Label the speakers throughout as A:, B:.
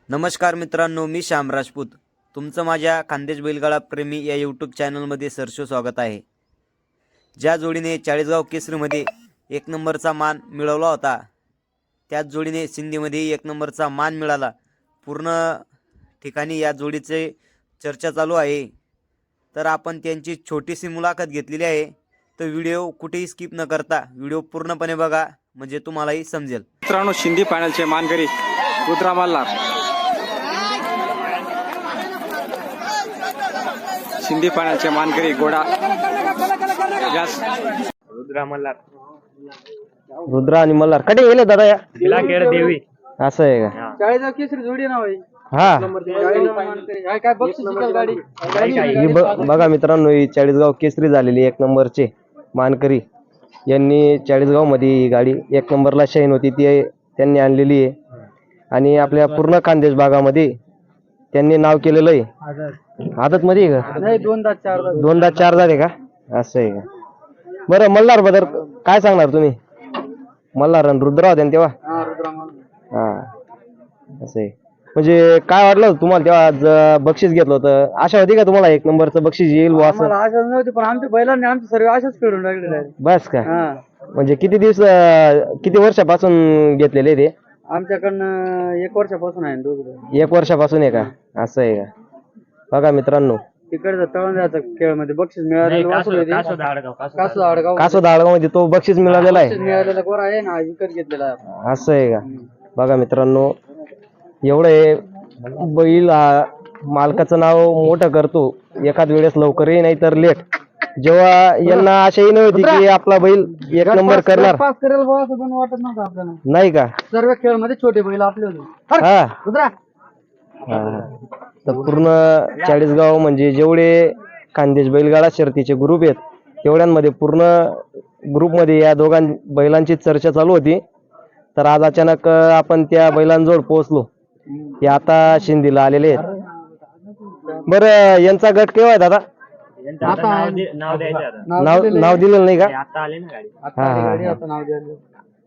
A: नमस्कार मित्रांनो, मी श्याम राजपूत. तुमचं माझ्या खानदेश बैलगाडा प्रेमी या यूट्यूब चॅनलमध्ये सहर्ष स्वागत आहे. ज्या जोडीने चाळीसगाव केसरीमध्ये एक नंबरचा मान मिळवला होता, त्याच जोडीने सिंधीमध्ये एक नंबरचा मान मिळाला. पूर्ण ठिकाणी या जोडीचे चर्चा चालू आहे. तर आपण त्यांची छोटीशी मुलाखत घेतलेली आहे. तर व्हिडिओ कुठेही स्किप न करता व्हिडिओ पूर्णपणे बघा, म्हणजे तुम्हालाही समजेल.
B: मित्रांनो, सिंधी फायनलचे मानकरी रुद्रा मल्हार. सिंधी फायनलचे मानकरी घोडा
C: रुद्रा आणि मल्हार कटे गेले दादा या
D: देवी
C: असं आहे का?
D: चाळीसगाव केसरी जोडी नाव आहे.
C: हा
D: काय बक्षीस जिंकल गाडी.
C: ही बघा मित्रांनो, ही चाळीसगाव केसरी झालेली एक नंबरचे मानकरी यांनी चाळीसगाव मध्ये ही गाडी एक नंबरला शाईन होती, ती त्यांनी आणलेली आहे. आणि आपल्या पूर्ण खानदेश भागामध्ये त्यांनी नाव केलेलं आहे. आदत मध्ये का?
D: नाही, दोनदा
C: चार झाले का? असं आहे का? बरं, मल्हार बद्दल काय सांगणार तुम्ही? मल्हार आणि रुद्रा होते ना तेव्हा? हा, असं आहे. म्हणजे काय वाटलं तुम्हाला तेव्हा बक्षीस घेतलं होतं? आशा होती का तुम्हाला एक नंबरचं बक्षीस येईल बुवा असं?
D: आशाच नव्हती, पण आमच्या बैलांनी आमची सर्व आशाच करून टाकलेली आहे.
C: बस का? म्हणजे किती दिवस किती वर्षापासून घेतलेले ते?
D: आमच्याकडनं 1 वर्षापासून आहे दोघं.
C: 1 वर्षापासून आहे का? असं आहे का? बघा मित्रांनो,
D: तिकडचं तळंजाचा खेळ मध्ये बक्षीस मिळालेलं वासरू आहे ते.
C: कासो दाडगाव मध्ये तो बक्षीस मिळालेला
D: बक्षीस
C: आहे.
D: मिळालेला गोरा आहे ना, विकत घेतलेला आहे.
C: असं आहे का? बघा मित्रांनो, एवढं हे बैल मालकाचं नाव मोठं करतो, एखाद वेळेस लवकरही नाही तर लेट. जेव्हा यांना आशाही नव्हती की आपला बैल एक नंबर करणार,
D: पास करेल बुवा असं पण वाटत नव्हतं आपल्याला.
C: नाही का?
D: सर्व खेळ मध्ये छोटे बैल आपले होते.
C: हा
D: रुद्रा
C: हा. तर पूर्ण चाळीसगाव म्हणजे जेवढे खानदेश बैलगाडा शर्तीचे ग्रुप आहेत, तेवढ्यांमध्ये पूर्ण ग्रुपमध्ये या दोघां बैलांची चर्चा चालू होती. तर आज अचानक आपण त्या बैलांजवळ पोहोचलो. ते आता शिंदीला आलेले आहेत. बरं, यांचा गट केव्हा आहे दादा? नाव दिलेलं नाही का?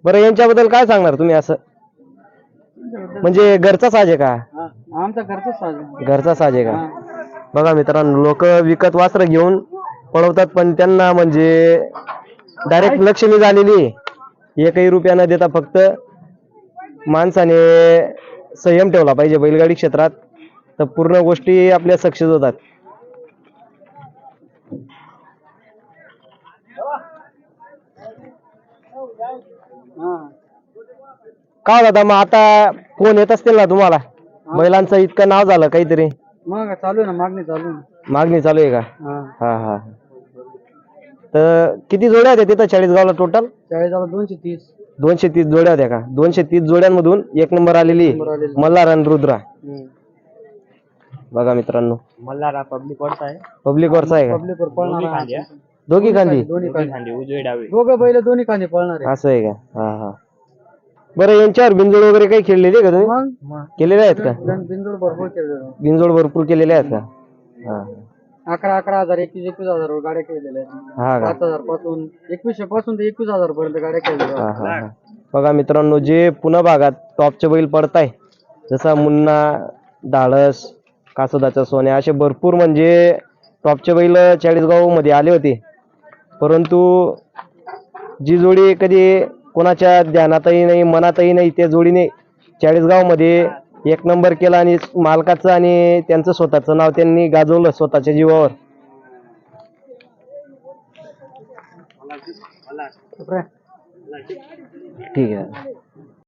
C: बरं, यांच्याबद्दल काय सांगणार तुम्ही? असं म्हणजे घरचा साज आहे का?
D: आमचा घरचा साज.
C: घरचा साज आहे का? बघा मित्रांनो, लोक विकत वासरं घेऊन पळवतात, पण त्यांना म्हणजे डायरेक्ट लक्ष्मी झालेली आहे. 1ही रुपया न देता फक्त माणसाने संयम ठेवला पाहिजे बैलगाडी क्षेत्रात, तर पूर्ण गोष्टी आपल्या सक्सेस होतात. का दादा, मग आता फोन येत असतील ना तुम्हाला? बैलांचं इतकं नाव झालं काहीतरी.
D: मग चालू आहे ना, मागणी चालू आहे.
C: मागणी चालू आहे का?
D: हा.
C: हा हा. तर किती जोड्या होत्या तिथं चाळीसगावला टोटल?
D: 230.
C: 230 जोड्या होत्या का? 230 जोड्यांमधून एक नंबर आलेली मल्हार आणि रुद्रा. बघा मित्रांनो,
D: मल्हार पब्लिक वरचा आहे.
C: पब्लिक वरचा आहे का?
D: पब्लिक वर पळणार.
C: दोघी खांदी?
D: दोघं बैल दोन्ही खांदे पळणार आहे.
C: असं आहे का? हा हा. बरं, यांच्यावर बिंजोड वगैरे काही खेळलेली का तुम्ही?
D: मग
C: केलेले आहेत का?
D: बिंदूड भरपूर केलेलं.
C: बिंजोड भरपूर केलेले आहेत का? हा
D: 11,000, 21,000 वर गाड्या केलेल्या आहेत.
C: हा का?
D: 5,000 पासून 2100 पासून ते 21,000 पर्यंत गाड्या केलेल्या
C: हा
D: आहेत.
C: हा हा. बघा मित्रांनो, जे पुणे भागात टॉपचे बैल पडताय, जसा मुन्ना, धाडस, कासोदाचा सोन्या, असे भरपूर म्हणजे टॉपचे बैल चाळीसगाव मध्ये आले होते. परंतु जी जोडी कधी कोणाच्या ध्यानातही नाही, मनातही नाही, त्या जोडीने चाळीसगाव मध्ये एक नंबर केला आणि मालकाचं आणि त्यांचं स्वतःचं नाव त्यांनी गाजवलं स्वतःच्या जीवावर. ठीक आहे.